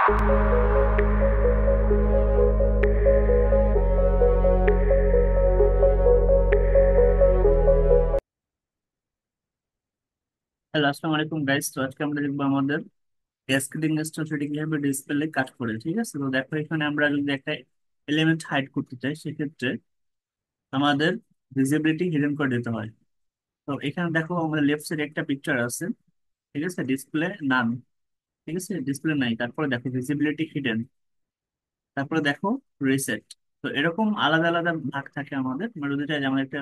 Hello, আসসালামু আলাইকুম guys. তো আজকে আমরা দেখবো আমাদের ক্যাসকেডিং স্টোরি কিভাবে ডিসপ্লে কাজ করে। ঠিক আছে, তো দেখো এখানে আমরা যদি একটা এলিমেন্ট হাইড করতে চাই সেক্ষেত্রে আমাদের ভিজিবিলিটি হিডেন করে দিতে হয়। তো এখানে দেখো আমাদের লেফট সাইডে একটা পিকচার আছে, ঠিক আছে, ডিসপ্লে নান, ঠিক আছে, ডিসপ্লে নাই। তারপরে দেখো ভিজিবিলিটি হিডেন, তারপরে দেখো রিসেট। তো এরকম আলাদা আলাদা ভাগ থাকে আমাদের। আমরা যদি চাই যে আমাদের একটা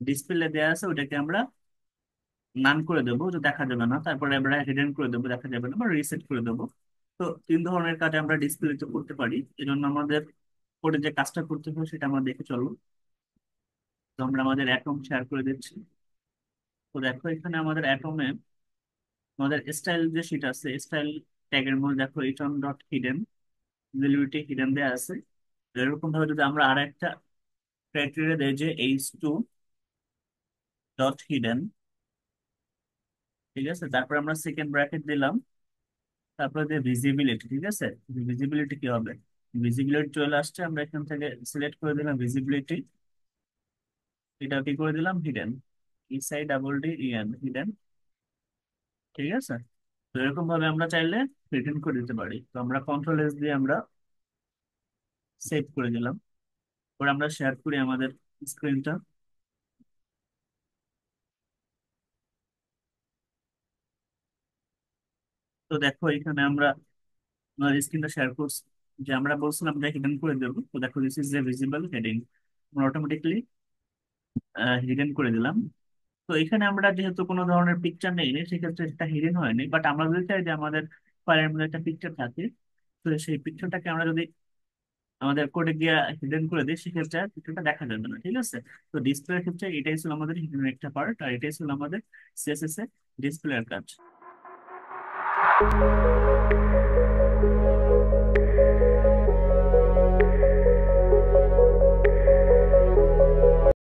ডিসপ্লে দেওয়া আছে ওটাকে আমরা নান করে দেবো, যে দেখা যাবে না, তারপরে আমরা হিডেন করে দেবো, দেখা যাবে না, বা রিসেট করে দেবো। তো তিন ধরনের কাজ আমরা ডিসপ্লেতে করতে পারি। এই জন্য আমাদের কোডে যে কাজটা করতে হবে সেটা আমরা দেখে চলবো। তো আমরা আমাদের অ্যাটম শেয়ার করে দিচ্ছি। তো দেখো এখানে আমাদের অ্যাটমে আমাদের স্টাইল যে শিট আছে, স্টাইল ট্যাগের মধ্যে দেখো ইটন ডট হিডেন, ভিজিবিলিটি হিডেন দেওয়া আছে। তো এরকম ভাবে যদি আমরা আর একটা ক্রাইটেরিয়া দেই যে H2 ডট হিডেন, ঠিক আছে, তারপর আমরা সেকেন্ড ব্র্যাকেট দিলাম, তারপরে যে ভিজিবিলিটি, ঠিক আছে, ভিজিবিলিটি কি হবে, ভিজিবিলিটি চলে আসছে, আমরা এখান থেকে সিলেক্ট করে দিলাম ভিজিবিলিটি, এটা কি করে দিলাম হিডেন, ESI হিডেন, ঠিক আছে। তো এরকম ভাবে আমরা চাইলে রিটার্ন করে দিতে পারি। তো আমরা কন্ট্রোল S দিয়ে আমরা সেভ করে দিলাম। পরে আমরা শেয়ার করি আমাদের স্ক্রিনটা। তো দেখো এখানে আমরা আমাদের স্ক্রিনটা শেয়ার করছি, যে আমরা বলছিলাম যে হিডেন করে দেবো। তো দেখো this is a visible heading, আমরা অটোমেটিকলি হিডেন করে দিলাম। তো এখানে আমরা যেহেতু কোনো ধরনের পিকচার নেই, সেক্ষেত্রে এটা হিডেন হয়নি। বাট আমরা যদি চাই যে আমাদের ফাইলের মধ্যে একটা পিকচার থাকে, তো সেই পিকচারটাকে আমরা যদি আমাদের কোডে গিয়ে হিডেন করে দিই সেক্ষেত্রে পিকচারটা দেখা যাবে না, ঠিক আছে। তো ডিসপ্লের ক্ষেত্রে এটাই ছিল আমাদের হিডেন একটা পার্ট, আর এটাই ছিল আমাদের সিএসএস এর ডিসপ্লের কাজ।